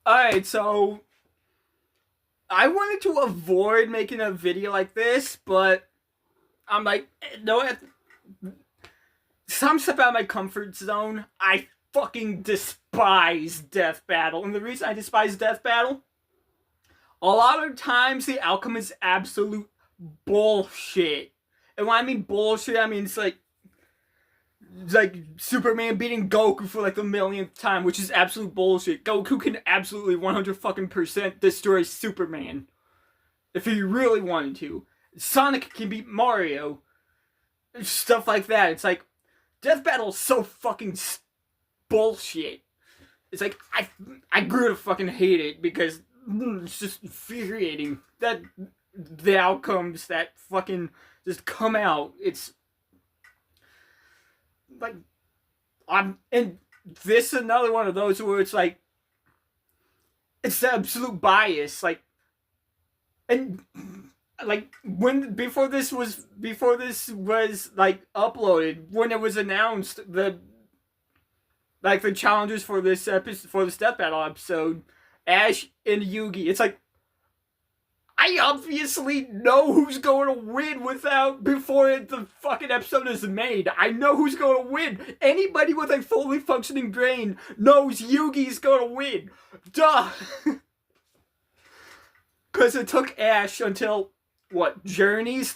Alright, so I wanted to avoid making a video like this, but I'm like, no, some step out of my comfort zone. I fucking despise Death Battle. And the reason I despise Death Battle, a lot of times the outcome is absolute bullshit. And when I mean bullshit, I mean it's like Superman beating Goku for like the millionth time, which is absolute bullshit. Goku can absolutely 100% destroy Superman if he really wanted to. Sonic can beat Mario, stuff like that. It's like Death Battle is so fucking bullshit. It's like I grew to fucking hate it because it's just infuriating that the outcomes that fucking just come out. It's like and this is another one of those where it's like it's the absolute bias, like, and like when before this was like uploaded, when it was announced the challengers for this episode, for this Death Battle episode, Ash and Yugi, it's like I obviously know who's going to win before the fucking episode is made. I know who's going to win. Anybody with a fully functioning brain knows Yugi's going to win. Duh. Because it took Ash until, Journeys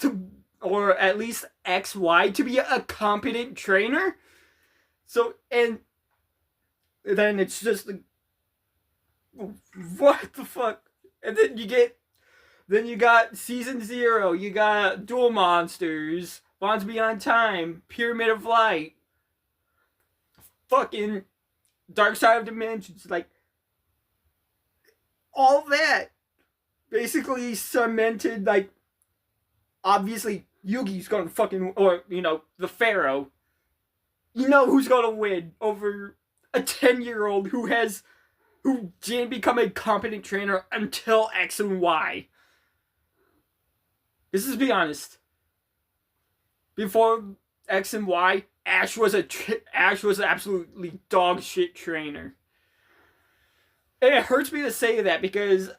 or at least XY to be a competent trainer? So, and then it's just like, what the fuck? And then you got Season 0, you got Duel Monsters, Bonds Beyond Time, Pyramid of Light, fucking Dark Side of Dimensions, like, all that basically cemented, like, obviously Yugi's gonna fucking, or, the Pharaoh, who's gonna win over a 10-year-old who didn't become a competent trainer until X and Y. Let's just be honest. Before X and Y, Ash was an absolutely dog shit trainer. And it hurts me to say that because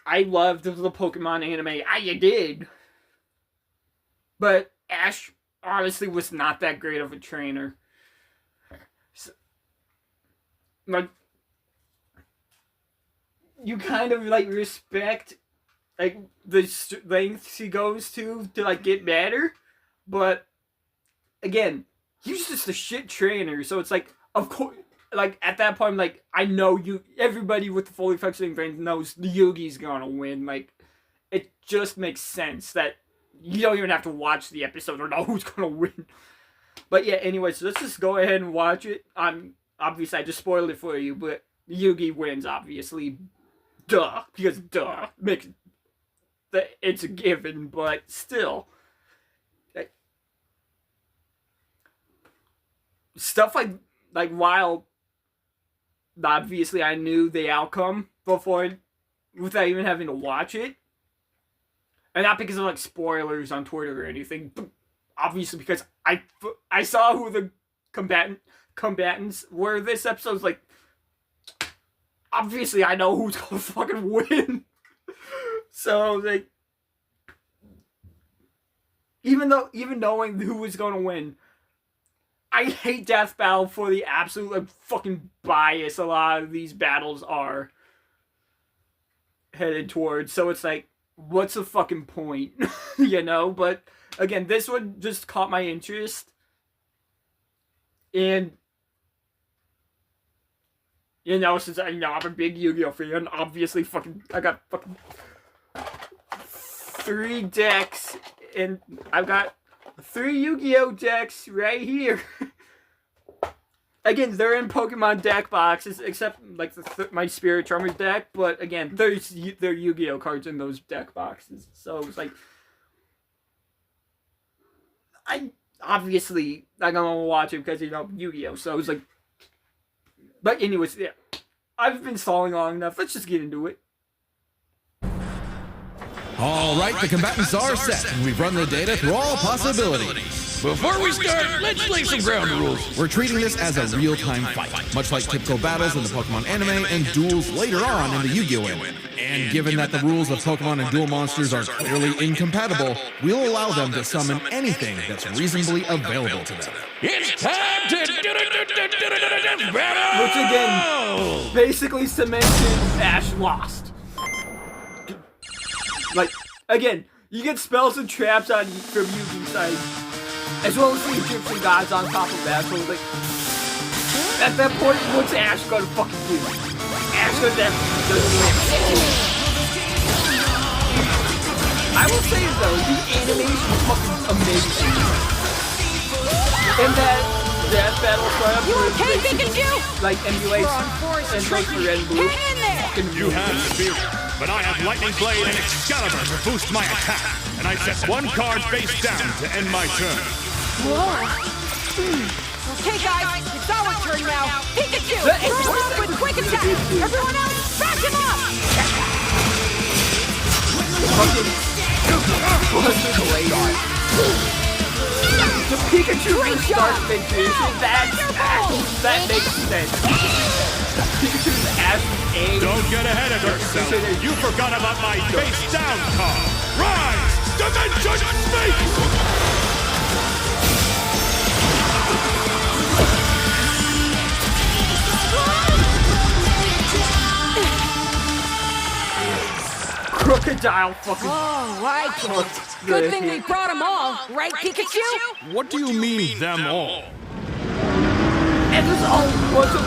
I loved the Pokemon anime. I did. But Ash honestly was not that great of a trainer. So, like, you kind of respect the lengths he goes to get better, but again, he's just a shit trainer. So it's like, of course, at that point, I know everybody with the fully functioning brain knows the Yugi's gonna win. It just makes sense that you don't even have to watch the episode or know who's gonna win. But yeah, anyway, so let's just go ahead and watch it. Obviously I just spoiled it for you, but Yugi wins, obviously. Duh, because makes it's a given, but still, stuff while obviously I knew the outcome before, without even having to watch it, and not because of spoilers on Twitter or anything, but obviously because I saw who the combatants were this episode. Obviously I know who's gonna fucking win. So, even knowing who was going to win, I hate Death Battle for the absolute fucking bias a lot of these battles are headed towards. So it's what's the fucking point? But again, this one just caught my interest. And, since I'm a big Yu-Gi-Oh fan, obviously I got 3 decks, and I've got 3 Yu-Gi-Oh decks right here. Again, they're in Pokemon deck boxes, except my Spirit Charmers deck, but again, there are Yu-Gi-Oh cards in those deck boxes. So it's I obviously not gonna watch it because Yu-Gi-Oh. So it's but anyways, yeah, I've been stalling long enough. Let's just get into it. All right, the combatants are set, and we've run the data through all possibilities. Before we start, let's lay some ground rules. We're treating this as a real-time fight, much like typical battles in the Pokemon anime and duels later on in the Yu-Gi-Oh! Anime. And given that the rules of Pokemon and duel monsters are clearly incompatible, we'll allow them to summon anything that's reasonably available to them. It's time to battle! Which again, basically cemented Ash lost. Like, again, you get spells and traps on from Yugi's side, as well as the Egyptian gods on top of that, so like, at that point, what's Ash gonna fucking do? Ash doesn't I will say though, the animation is fucking amazing. And that battle triumph like emulates and like the Red and Blue. You have Spirit, but I have Lightning Blade and Excalibur to boost my attack, and I set one card face down to end my turn. Whoa. Okay, guys, it's our turn now. Pikachu, throw him up with quick attack. Everyone else, back him up. The Pikachu restart vacation, that makes sense. Pikachu's Ash A. Don't get ahead of yourself. You forgot about my face down card. Rise, Dimension Snake! Crocodile fucking. All right. Good thing we brought them all, right, Pikachu? What do you mean, them all? And there's all bunch of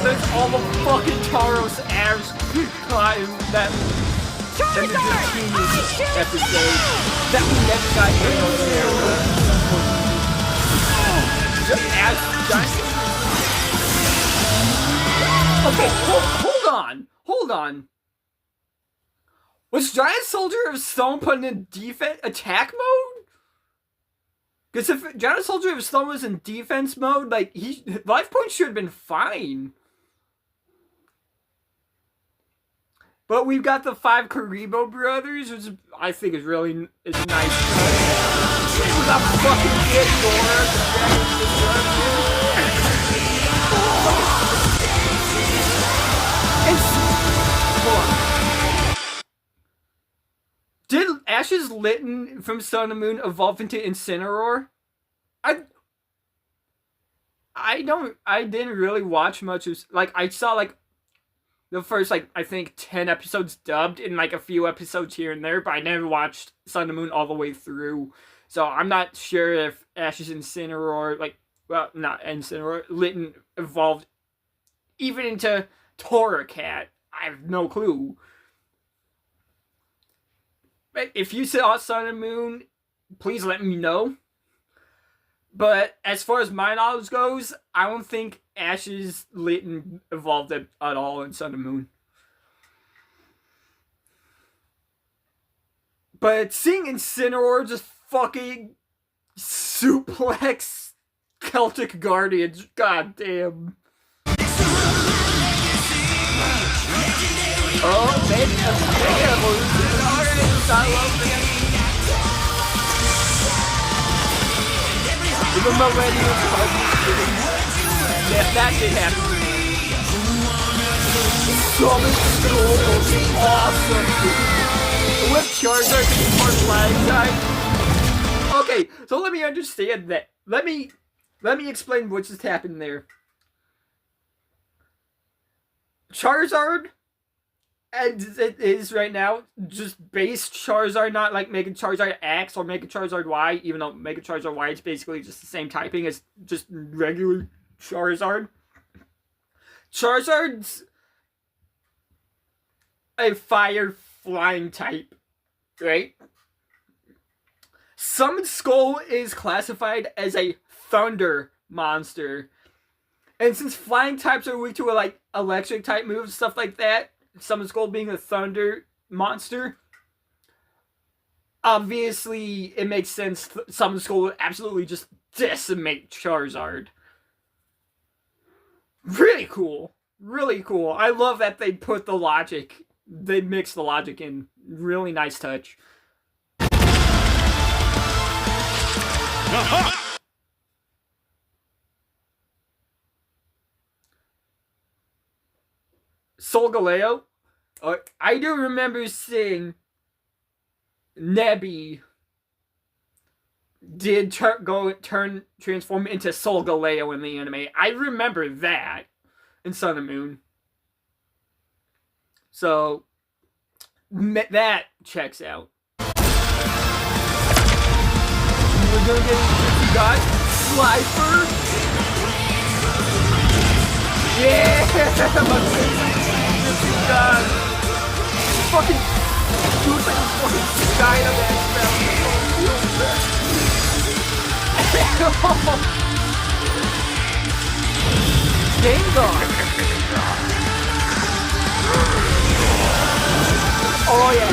there's all the fucking Tauros Ash climb that in the genius episode that we never got here on there. Just Ash giant. Okay, hold on. Was Giant Soldier of Stone put in attack mode? Because if Giant Soldier of Stone was in defense mode, like, life points should have been fine. But we've got the 5 Karibo brothers, which I think is nice. We got fucking Ghidorah, the Dragon Destruction. Hold on. Did Ash's Litten from Sun and Moon evolve into Incineroar? I didn't really watch much of, like, I saw, like, the first, like, I think 10 episodes dubbed and, like, a few episodes here and there, but I never watched Sun and Moon all the way through. So I'm not sure if Ash's Incineroar, like, well, not Incineroar, Litten evolved even into Torracat. I have no clue. If you saw Sun and Moon, please let me know. But as far as my knowledge goes, I don't think Ash's Litten evolved at all in Sun and Moon. But seeing Incineroar just fucking suplex Celtic Guardians, goddamn. Oh, maybe evolution. I love that. Even my wedding was that did happen. Summon Skull was awesome. With Charizard for flag type. Okay, so let me understand that. Let me explain what just happened there. Charizard, as it is right now, just base Charizard, not like Mega Charizard X or Mega Charizard Y, even though Mega Charizard Y is basically just the same typing as just regular Charizard. Charizard's a fire flying type, right? Summon Skull is classified as a thunder monster. And since flying types are weak to like electric type moves, stuff like that, Summon Skull being a thunder monster, obviously it makes sense Summon Skull would absolutely just decimate Charizard. Really cool. Really cool. I love that they put the logic, they mix the logic in. Really nice touch. Aha! Solgaleo, I do remember seeing Nebby did transform into Solgaleo in the anime. I remember that in Sun and Moon. So, that checks out. We're gonna get into guys. Slifer. Yeah! My favorite god. Fucking looks like a fucking Dynamax spell. Gengar. Oh yeah,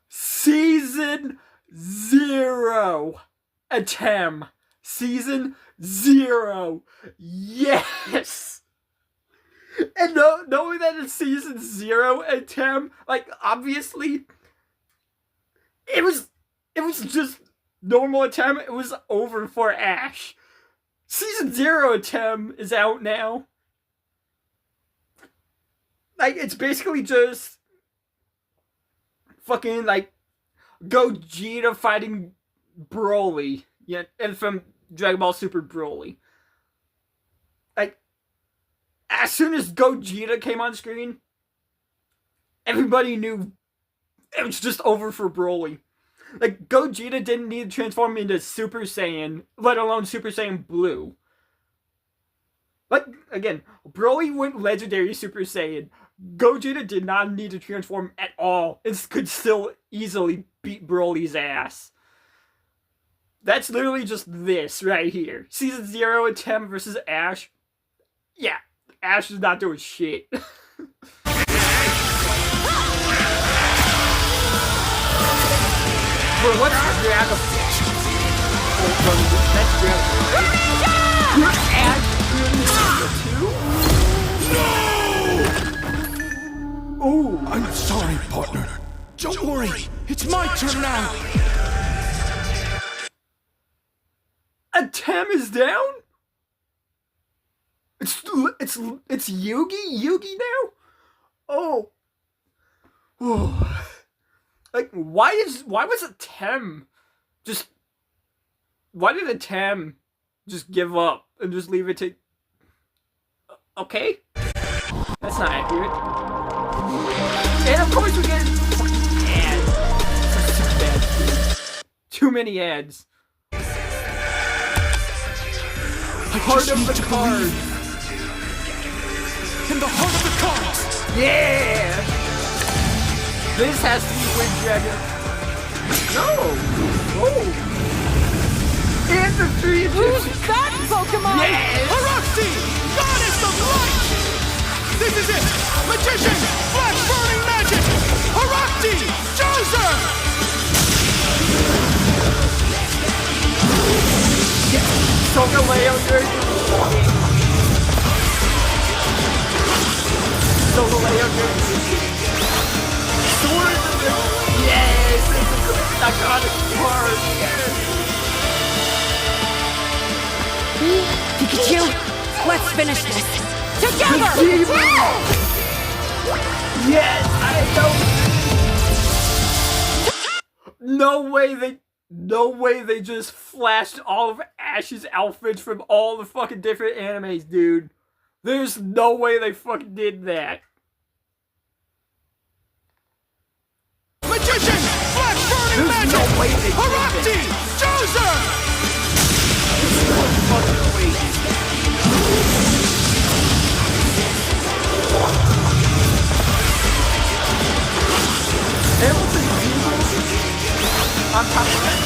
Season 0 attempt. Season 0. Yes. And knowing that it's Season 0 attempt, like obviously, it was just normal attempt. It was over for Ash. Season 0 attempt is out now. Like, it's basically just fucking, like, Gogeta fighting Broly. Yeah, and from Dragon Ball Super Broly. Like, as soon as Gogeta came on screen, everybody knew it was just over for Broly. Like, Gogeta didn't need to transform into Super Saiyan, let alone Super Saiyan Blue. Like, again, Broly went Legendary Super Saiyan. Gogeta did not need to transform at all. It could still easily beat Broly's ass. That's literally just this right here. Season 0 attempt versus Ash. Yeah, Ash is not doing shit. For what's Dragon? That's Dragon. You're Ash too? Ooh. I'm sorry, partner. Don't worry. It's my turn now. Atem is down? It's Yugi? Yugi now? Oh. Like, why was Atem just... Why did Atem just give up and just leave it to... Okay? That's not accurate. And of course we get fucking ads. That's too bad. Too many ads. Heart of the cards. In the heart of the cards. Yeah! This has to be Wind Dragon. No! Oh! And the 3 Who's that Pokemon? Yes! Haruxi, Goddess of Light. This is it. Magician, Flash Burning Magic. Haruxi, Joser. Solgaleo, Solgaleo, Sword of the... Yes! I got it hard! Pikachu, let's finish this. Together! Yes! I know! No way they just flashed all of Ash's outfits from all the fucking different animes, dude. There's no way they fucking did that. Magician, Flash Burning There's Magic. no way they did Haruxi, that. Joser. There's no fucking way. Hamilton Eagle on top of that.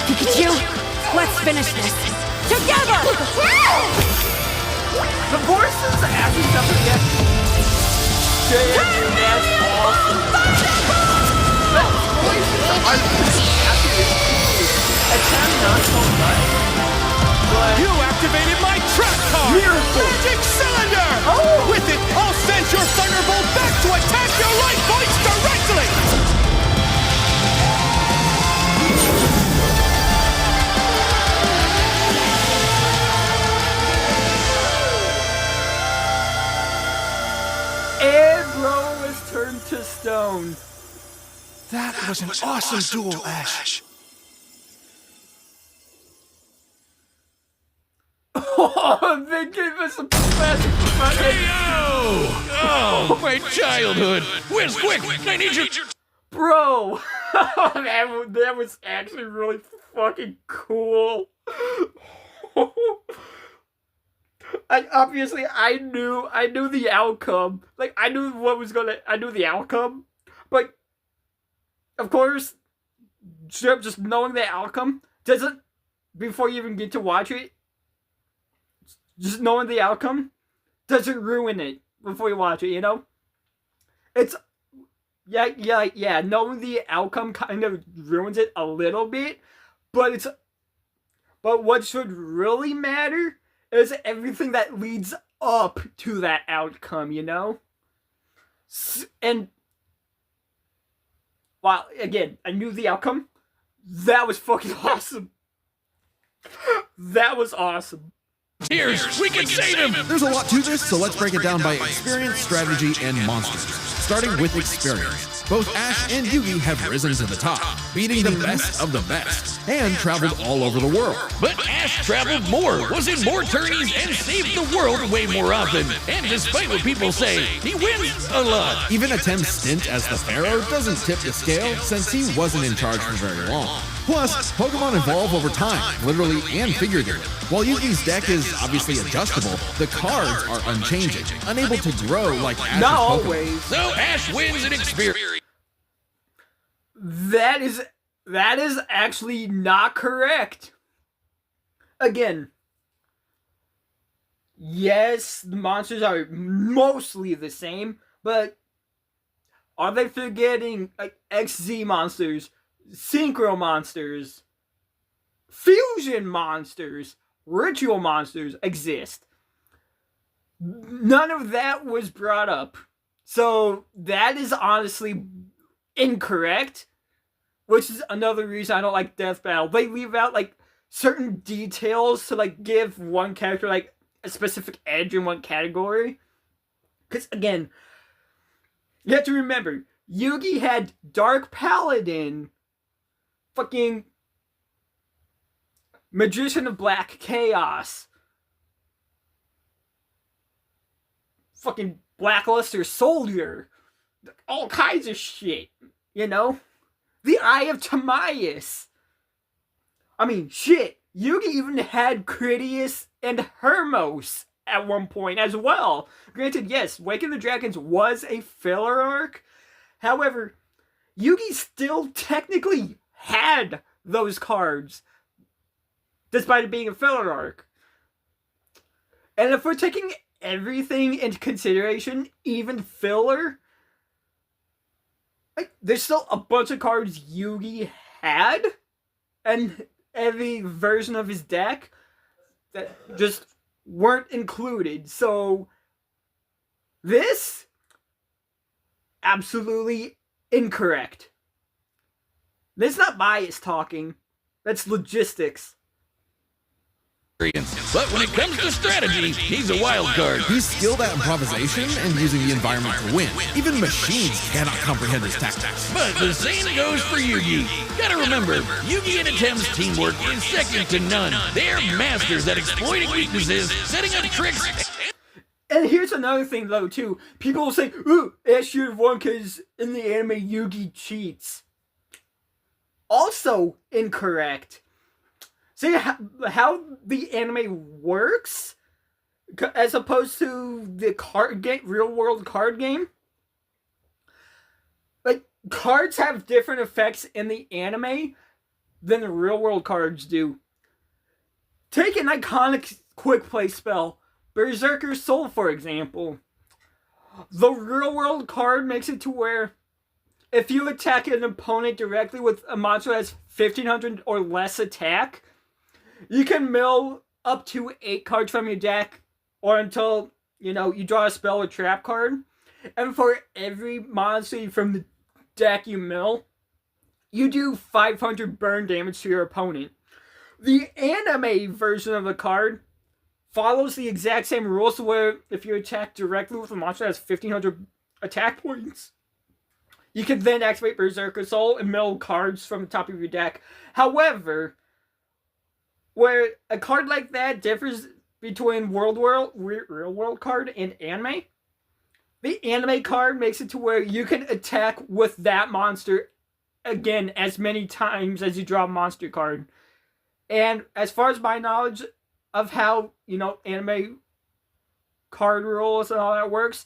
Pikachu, let's finish this. Together! The voices actually don't forget. That's awesome. The voices are pretty accurate. At times not so much. But You activated my trap card. Miracle. Magic Cylinder. Oh. With it, I'll to stone. That was an awesome duel, Ash. Oh, they gave us a classic fucking... Oh, my childhood. Whiz, quick, I need you. Bro! that was actually really fucking cool. I knew the outcome. Like, I knew the outcome. But, of course, just knowing the outcome doesn't, before you even get to watch it, just knowing the outcome doesn't ruin it before you watch it, you know? It's, yeah, knowing the outcome kind of ruins it a little bit, but what should really matter is everything that leads up to that outcome, you know? And, while, again, I knew the outcome, that was fucking awesome. That was awesome. Here's, we can save him. There's a lot to this, so let's break it down by experience, strategy, and monsters. Starting with experience. Both Ash and Yugi have risen to the top, beating the best of the best, and traveled all over the world. But Ash traveled more, was in more tourneys, and saved the world way more often. And despite what people say, he wins a lot. Even a Tem's stint as the Pharaoh doesn't tip the scale since he wasn't in charge for very long. Plus, Pokemon evolve over time, literally and figuratively. While Yugi's deck is obviously adjustable, the cards are unchanging, unable to grow like Ash's Not Pokemon. always. So Ash wins in experience. That is actually not correct. Again, yes, the monsters are mostly the same, but are they forgetting like XZ monsters, Synchro monsters, Fusion monsters, Ritual monsters exist? None of that was brought up. So that is honestly incorrect, which is another reason I don't like Death Battle. They leave out like certain details to like give one character like a specific edge in one category. Because again, you have to remember, Yugi had Dark Paladin, fucking Magician of Black Chaos, fucking Blackluster Soldier, all kinds of shit, you know? The Eye of Timaeus. I mean, shit, Yugi even had Critias and Hermos at one point as well. Granted, yes, Waking the Dragons was a filler arc. However, Yugi still technically had those cards, despite it being a filler arc. And if we're taking everything into consideration, even filler, like, there's still a bunch of cards Yugi had, and every version of his deck that just weren't included. So, this, absolutely incorrect. This is not bias talking. That's logistics. But when it comes to strategy, he's a wild card. He's skilled at improvisation and using the environment to win. Even machines cannot comprehend his tactics. But the same goes for Yugi. Gotta remember, Yugi and Atem's teamwork is second to none. They're masters at exploiting weaknesses, setting up tricks. And here's another thing, though, too. People will say, ooh, Ash should have won because in the anime, Yugi cheats. Also incorrect. See how the anime works? As opposed to the card game, real-world card game? Like, cards have different effects in the anime than the real-world cards do. Take an iconic quick play spell, Berserker Soul, for example. The real-world card makes it to where if you attack an opponent directly with a monster that has 1500 or less attack, you can mill up to 8 cards from your deck, or until, you know, you draw a spell or trap card. And for every monster from the deck you mill, you do 500 burn damage to your opponent. The anime version of the card follows the exact same rules, where if you attack directly with a monster that has 1500 attack points, You can then activate Berserker Soul and mill cards from the top of your deck. However, where a card like that differs between real world card and anime, the anime card makes it to where you can attack with that monster again as many times as you draw a monster card. And as far as my knowledge of how, anime card rules and all that works,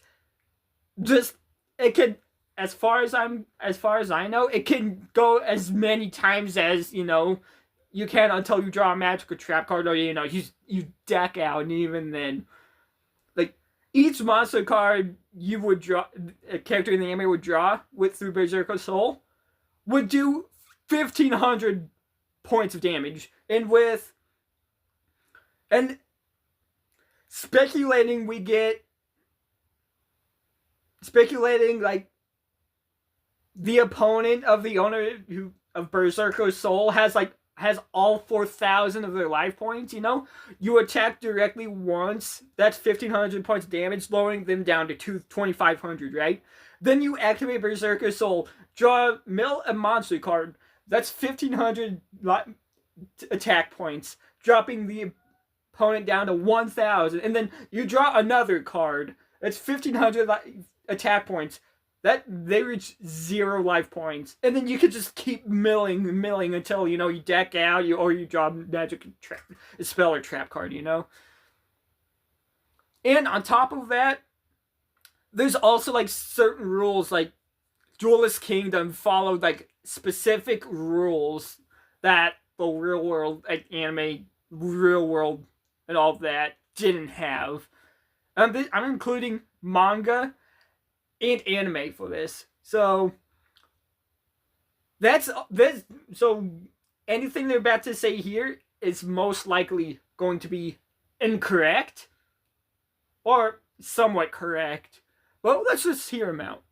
it can, as far as I know, it can go as many times as, you can until you draw a magic or trap card, or, you deck out, and even then, like, each monster card you would draw, a character in the anime would draw through Berserker Soul, would do 1,500 points of damage. And speculating like the opponent of the owner of Berserker Soul has all 4,000 of their life points, you attack directly once, that's 1,500 points of damage, lowering them down to 2,500, right? Then you activate Berserker Soul, mill a monster card, that's 1,500 attack points, dropping the opponent down to 1,000, and then you draw another card, that's 1,500 attack points, that they reach 0 life points, and then you can just keep milling until you deck out, or you draw magic spell or trap card, And on top of that, there's also certain rules, like Duelist Kingdom followed specific rules that the real world anime, real world, and all that didn't have. I'm including manga and anime for this. So so anything they're about to say here is most likely going to be incorrect or somewhat correct. Well, let's just hear them out.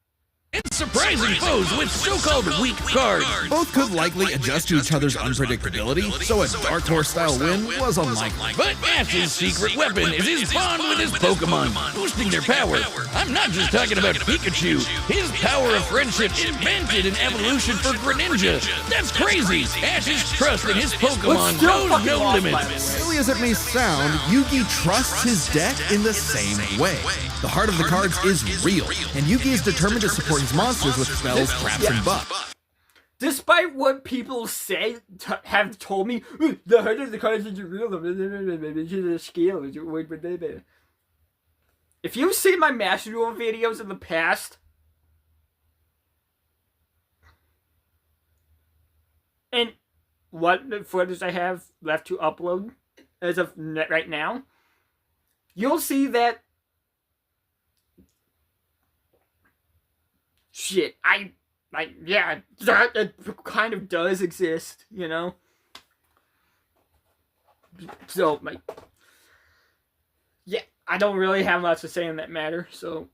It's surprising foes with so-called weak cards. Both could likely adjust to each other's unpredictability, so a Dark Horse-style win was unlikely. But Ash's secret weapon is his bond with his Pokemon, boosting their power. I'm not just talking about Pikachu. His power of friendship invented an evolution for Greninja. That's crazy. Ash's trust in his Pokemon knows no limits. Silly as it may sound, Yugi trusts his deck in the same way. The heart of the cards is real, and Yugi is determined to support his monsters with spells, traps, and buffs. Despite what people have told me, the heart of the cards is real, it's a scale. If you've seen my Master Duel videos in the past, and what footage I have left to upload as of right now, you'll see that shit, yeah, that kind of does exist, So, yeah, I don't really have much to say in that matter, so.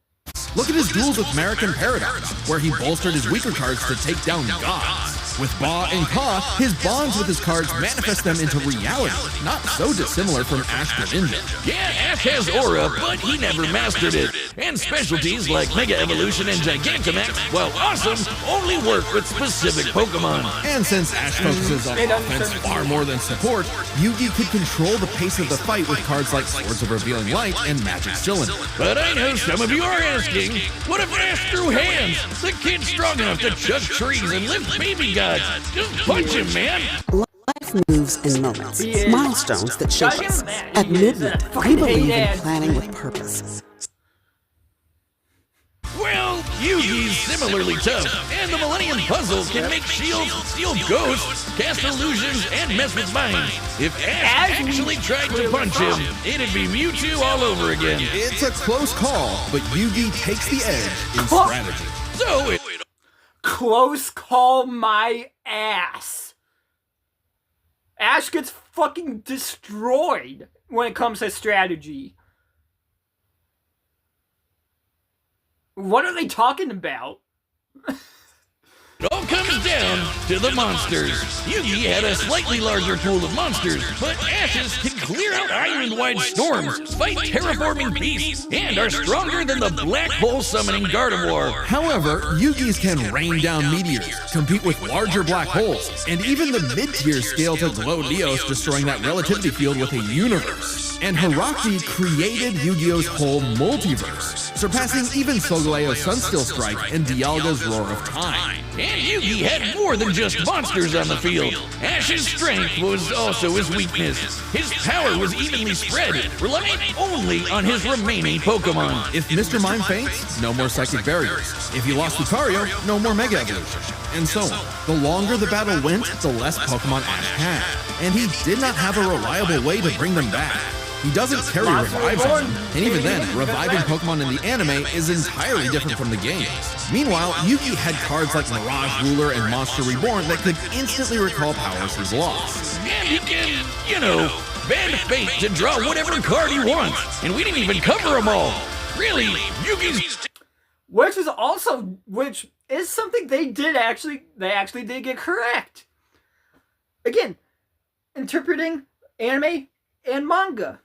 Look at his duels with American Paradox, where he bolstered his weaker cards to take down gods. With Ba and Ka, his bonds with his cards manifest them into reality, not so dissimilar from Ash Greninja. Yeah, Ash has aura, but he never mastered it. And specialties like Mega Evolution and Gigantamax, while awesome, only work with specific Pokemon. And since Ash focuses on offense far more than support, Yugi could control the pace of the fight with cards like Swords of Revealing Light and Magic Cylinder. But I know some of you are asking, what if Ash threw hands? The kid's strong enough to chuck trees and lift baby gods. Just punch him, man. Life moves in moments, milestones that shape us. At Midnight, we believe in planning with purpose. Well, Yugi's similarly tough, and the Millennium Puzzle can make shields, steal ghosts, cast illusions, and mess with minds. If Ash actually tried to punch him, it'd be Mewtwo all over again. It's a close call, but Yugi takes the edge in strategy. So Close call my ass. Ash gets fucking destroyed when it comes to strategy. What are they talking about? It all comes down to the monsters. Yugi had a slightly larger pool of monsters, but Ashes can clear out island-wide storms, fight terraforming beasts, and are stronger than the black hole summoning Gardevoir. However, Yugi's can rain down meteors, compete with larger black holes, and even the mid-tier scale to glow Neos, destroying that relativity field with a universe. And Herakti created Yu-Gi-Oh's whole multiverse, surpassing even Solgaleo's Sunsteel Strike and Dialga's Roar of Time. And Yugi had more than just monsters on the field. Ash's strength was also his weakness. His power was evenly spread, relying only on his remaining Pokemon. If Mr. Mime faints, no more Psychic Barriers. If he lost Lucario, no more Mega Evolution. And so on. The longer the battle went, the less Pokemon Ash had. And he did not have a reliable way to bring them back. He doesn't carry revives on him, and even then, reviving Pokemon in the anime is entirely different from the games. Meanwhile, Yugi had cards like Mirage Ruler and Monster Reborn that could instantly recall powers he's lost. And he can, bend fate to draw whatever card he wants. And we didn't even cover them all. Really, Yugi's... Which is something they actually did get correct. Again, interpreting anime and manga.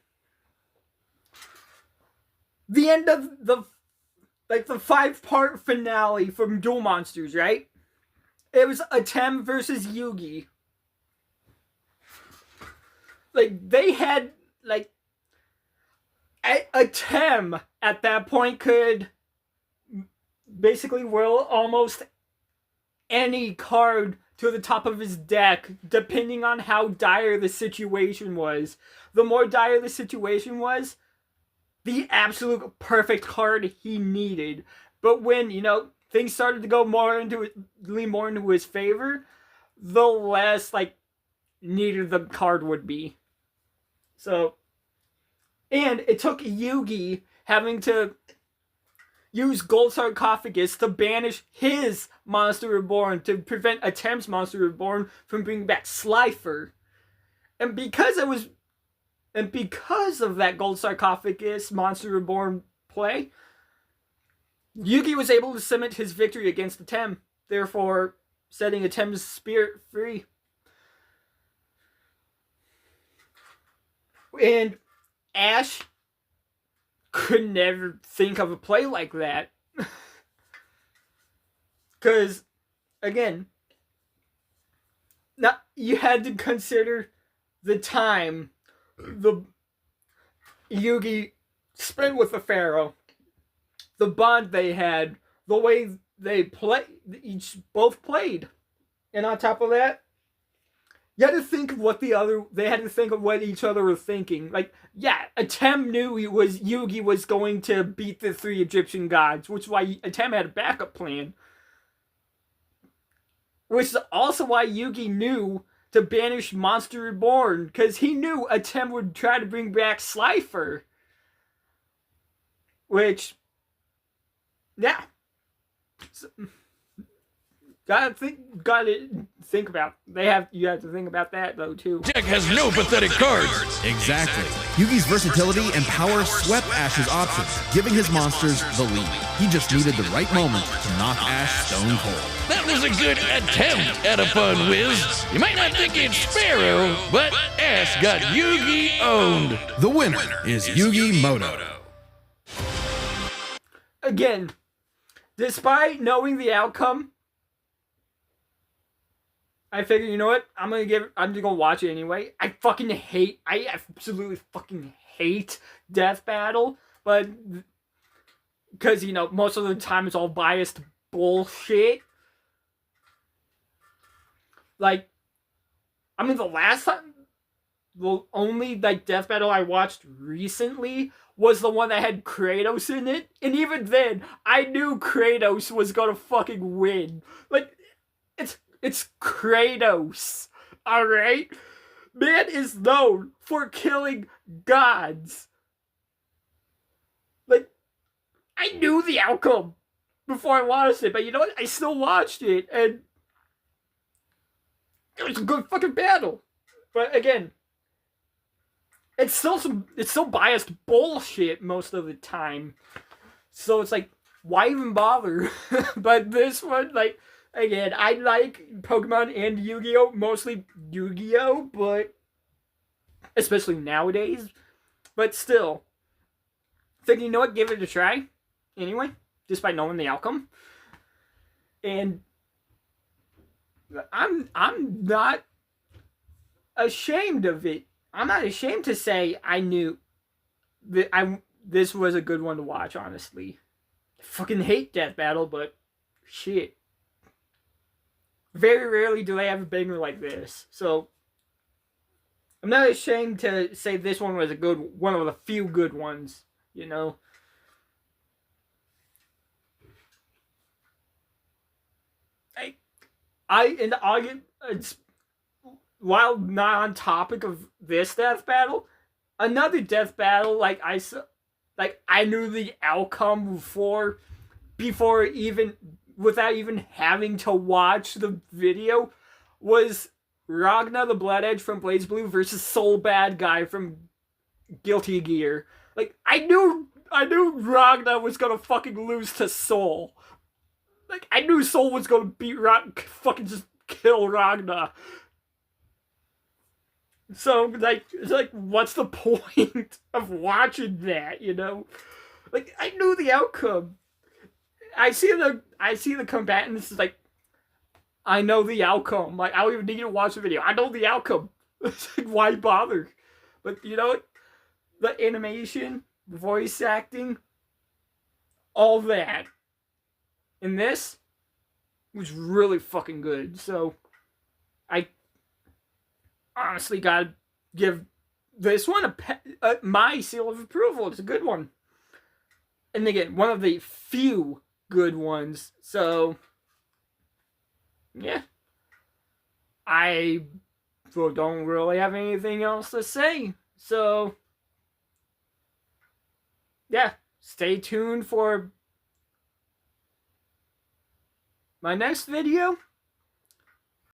The end of the 5-part finale from Duel Monsters, right? It was Atem versus Yugi. They had, Atem at that point could basically will almost any card to the top of his deck, depending on how dire the situation was. The more dire the situation was, the absolute perfect card he needed. But when, things started to go lean more into his favor, the less, needed the card would be. So, and it took Yugi having to use Gold Sarcophagus to banish his Monster Reborn to prevent Atem's Monster Reborn from bringing back Slifer. And because of that Gold Sarcophagus Monster Reborn play, Yugi was able to cement his victory against Atem, therefore setting Atem's spirit free. And Ash could never think of a play like that. Because, again, now you had to consider the time the Yugi spent with the Pharaoh, the bond they had, the way they both played. And on top of that, you had to think of they had to think of what each other were thinking. Atem knew Yugi was going to beat the 3 Egyptian gods, which is why Atem had a backup plan. Which is also why Yugi knew to banish Monster Reborn, because he knew Atem would try to bring back Slifer. Which, yeah. You have to think about that though too. Deck has no pathetic cards. Exactly. Yugi's versatility and power swept Ash's options, giving his monsters the lead. He just needed the right moment to knock Ash stone cold. That was a good attempt at a fun whiz. You might not think it's Sparrow, but Ash got Yugi owned. The winner is Yugi Moto. Again, despite knowing the outcome, I figured, you know what? I'm just gonna watch it anyway. I absolutely fucking hate Death Battle, but because most of the time it's all biased bullshit. The only Death Battle I watched recently was the one that had Kratos in it, and even then, I knew Kratos was gonna fucking win. It's Kratos, alright? Man is known for killing gods. I knew the outcome before I watched it, but you know what? I still watched it, and it was a good fucking battle. But again, it's still biased bullshit most of the time. So it's why even bother? But this one, again, I like Pokemon and Yu-Gi-Oh! Mostly Yu-Gi-Oh! But especially nowadays. But still, thinking, you know what, give it a try. Anyway, just by knowing the outcome. And I'm not ashamed of it. I'm not ashamed to say I knew that this was a good one to watch, honestly. I fucking hate Death Battle, but shit. Very rarely do they have a banger like this. So I'm not ashamed to say this one was one of the few good ones, you know. While not on topic of this death battle, another death battle I knew the outcome before even without even having to watch the video was Ragna the Blood Edge from BlazBlue versus Soul Bad Guy from Guilty Gear. Like, I knew Ragna was gonna fucking lose to Soul. Like, I knew Soul was gonna fucking just kill Ragna. So, like, it's like, what's the point of watching that, you know? Like, I knew the outcome. I see the combatants, like, I know the outcome. Like, I don't even need to watch the video. I know the outcome. It's like, why bother? But, you know what? The animation, voice acting, all that. And this was really fucking good. So, I honestly gotta give this one my seal of approval. It's a good one. And again, one of the few good ones. So, yeah. I don't really have anything else to say. So, yeah. Stay tuned for my next video.